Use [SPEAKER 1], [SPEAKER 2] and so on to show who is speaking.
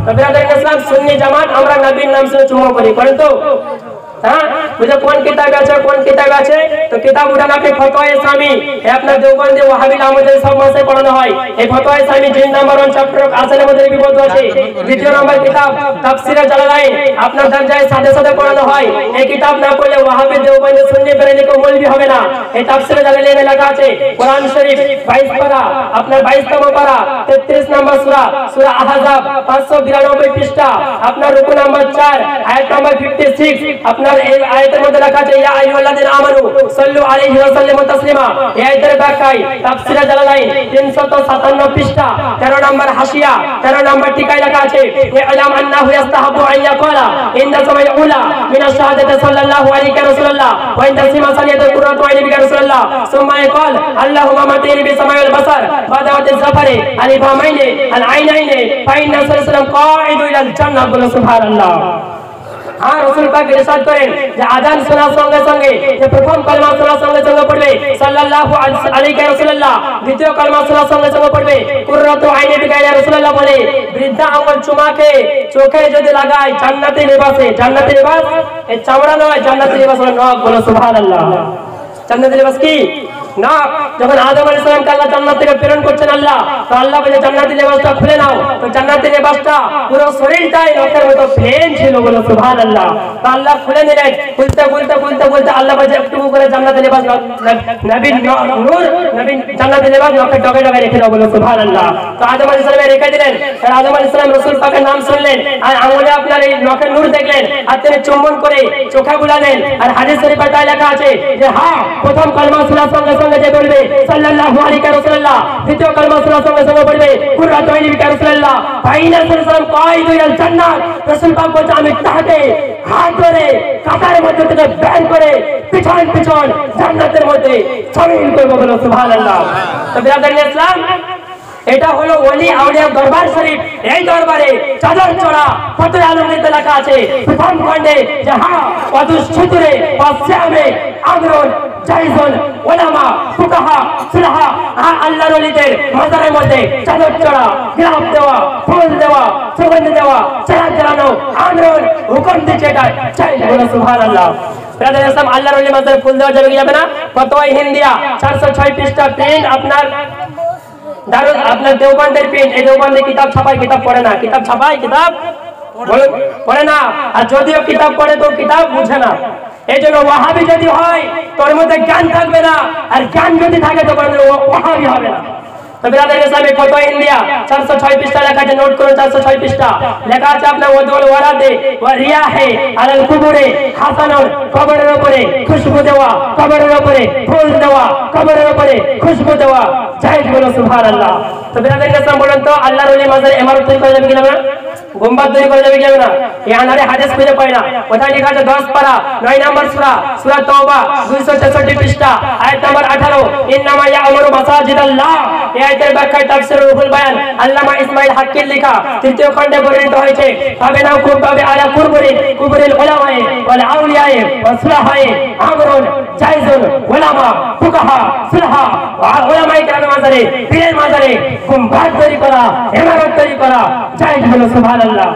[SPEAKER 1] तो बिरादर इस्लाम सुन्नी जमात আমরা নবীর নাম से चुमा करी करें तो हाँ मुझे कौन किताब আছে तो किताब उठाना पे फतवा इस्लामी है अपना देवबंदी वहाबी আমাদের সব মাসে পড়ানো হয় এই ফতোয়া ইসলামী 3 নাম্বার 1 চ্যাপ্টার আসলে মধ্যে বিবদ্ধ আছে দ্বিতীয় নাম্বার কিতাব তাফসীরে জালালাইন আপনার দরজায় সাথে সাথে পড়ানো হয় এই কিতাব না পড়লে ওয়াহাবি দেওবন্দি সুন্নি বেরেলি को মৌলবি হবে না এই তাফসীরে জালালাইনে লেখা আছে কোরআন শরীফ 22 পারা আপনার 22তম পারা 33 নাম্বার সূরা সূরা আহজাব 592 পৃষ্ঠা আপনার রুকু নাম্বার 4 আয়াত নাম্বার 56 আপনার এই আয়াতের মধ্যে লেখা আছে ইয়া আইয়ুহাল্লাযিনা আমানু সাল্লু আলাইহি ওয়া সাল্লিমু তাসলিমা এই আয়াতের ব্যাখ্যায় তাফসীরে জালালাইন 357 পৃষ্ঠা 13 নাম্বার হাসিয়া 13 নাম্বার টিকায় লেখা আছে ইলাম আন্নাহু ইস্তাহাবু আন ইয়াকালা ইনদা সামাই উলা মিন আশ-শাহাদাতি সাল্লাল্লাহু আলাইহি রাসূলুল্লাহ ওয়া ইনদা সিমা সালিয়াতু কুররাতু আইনি বিকা রাসূলুল্লাহ সুম্মা ইয়াকাল আল্লাহুম্মা মাতিনি বিসামাইল বাসার বাদাওয়াতিz জাফারি আলিফামাইনি আল আইনাইনি ফাইন্না সাল্লাল্লাহু কাঈদু ইলাল জান্নাহ বলে সুবহানাল্লাহ हाँ रसूल पाक इरशाद करें যে আযান শোনার সঙ্গে সঙ্গে যে প্রথম কলমা শোনার সঙ্গে সঙ্গে পড়বে সাল্লাল্লাহু আলাইহি রাসূলুল্লাহ দ্বিতীয় কলমা শোনার সঙ্গে সঙ্গে পড়বে কুররাতু আইনি বিকা ইয়া রাসূলুল্লাহ বলে বৃদ্ধা আঙ্গুল চুমাকে চোখে যদি লাগায় জান্নাতি লিবাসে জান্নাতি লিবাস এই চামড়া নয় জান্নাতি লিবাস হলো নখ বলে সুবহানাল্লাহ জান্নাতি লিবাস কি না যখন আদম আলাইহিস সালাম কে আল্লাহ জান্নাত থেকে প্রেরণ করছেন আল্লাহ তো আল্লাহ বলে জান্নাতি লিবাসটা খুলে নাও তো জান্নাতি লিবাসটা পুরো শরীরটাই নখের মতো প্লেন ছিল বলে সুবহানাল্লাহ তো আল্লাহ খুলে নিলেন খুলতে আল্লাহ বলে একটু করে জান্নাতি লিবাস নবীর নূর নবী জান্নাতি লিবাস নখের ডগে ডগে রেখে দাও বলে সুবহানাল্লাহ তো আদম আলাইহিস সালাম রেখে দিলেন আর আদম আলাইহিস সালাম রাসূল পাকের নাম শুনলেন আর আঙ্গুলে আপনার এই নখের নূর দেখলেন আর তিনি চুম্বন করে চোখে বুলালেন আর হাদিস শরীফে তাই লেখা আছে যে হ্যাঁ প্রথম কলমা শোনার সঙ্গে সঙ্গে যে বলবে সাল্লাল্লাহু আলাইহি রাসূলুল্লাহ দ্বিতীয় কলমা শোনার সঙ্গে সঙ্গে বলবে কুররাতু আইনি বিকা রাসূলুল্লাহ ফাইনা সাল্লাল্লাহু কাঈদু ইলাল জান্নাহ রাসূল পাক বলছে আমি তাকে হাত ধরে কাতারের মধ্যে থেকে বের করে পিছন জান্নাতের মধ্যে শামিল করব বলে সুবহানাল্লাহ তো বিরাদর ইসলাম এটা হলো ওলি আউলিয়া দরবার শরীফ এই দরবারে চাদর চড়া ফতোয়া আলমগীরতে লেখা আছে প্রথম খণ্ডে যে হ্যাঁ অদুষ্ঠুরে ওয়াসিয়ামে আমরুন জাইজুন উলামা ফুকাহা সুলাহা আল্লাহর ওলিদের মাজারের মধ্যে চাদর চড়া গ্রাফ দেওয়া ফুল দেওয়া সুগন্ধ দেওয়া চাদর জ্বালানো আমরুন হুকুম দিচ্ছে এটা চাই বলে সুবহানাল্লাহ ব্রাদার ইসলাম আল্লাহর ওলি মাজারে ফুল দেওয়া যাবে কি যাবে না ফতোয়া হিন্দিয়া 406 পৃষ্ঠা প্রিন্ট আপনার দারুল আপনার দেওবন্দের প্রিন্ট এই দেওবন্দের কিতাব ছাপায় কিতাব পড়ে না কিতাব ছাপায় কিতাব পড়ে না আর যদিও কিতাব পড়ে তো কিতাব বুঝে না এইজন্য ওয়াহাবি যদি হয় তোর মধ্যে জ্ঞান থাকবে না আর জ্ঞান যদি থাকে তো ওয়াহাবি হবে না তো বিরাদর ইসলামে ফতোয়া ইন্ডিয়া 406 পৃষ্ঠা লেখা আছে নোট করুন 406 পৃষ্ঠা লেখা আছে আপনার ওয়াদুল ওয়ারাদে ওয়া রিয়াহে আলাল কুবুরে হাসানুন কবরের উপরে খুশবু দেওয়া কবরের উপরে ফুল দেওয়া কবরের উপরে খুশবু দেওয়া জায়েজ বলো সুবহানাল্লাহ তো বিরাদর ইসলাম বলেন তো আল্লাহর ওলি মাজারে ইমারত তৈরি করা যাবে কি না গুম্বাদ তৈরি করা যাবে কি না এই আনারে হাদিস খুঁজে পাই না কোথায় লেখা আছে 10 পারা 9 নম্বর সূরা সূরা তাওবা 266 পৃষ্ঠা আয়াত নম্বর 18 ইন্নামা ইয়া'মুরু মাসাজিদাল্লাহ এই আয়াতের ব্যাখ্যা তাফসীর রুহুল বায়ান আল্লামা ইসমাইল হাক্কির লেখা তৃতীয় খণ্ডে বর্ণিত হয়েছে তবে নাও কুরবাবে আলা কুবরিল উলামায়ে ওয়াল আউলিয়ায়ে ওয়া সুলাহায়ে আমরুন জাইজুন উলামা ফুকাহা সুলাহা ওয়া উলামায়ে কেরামের মাজারে পীরের মাজারে গুম্বাদ তৈরি করা ইমারত তৈরি করা জায়েজ হলো সুবহানাল্লাহ।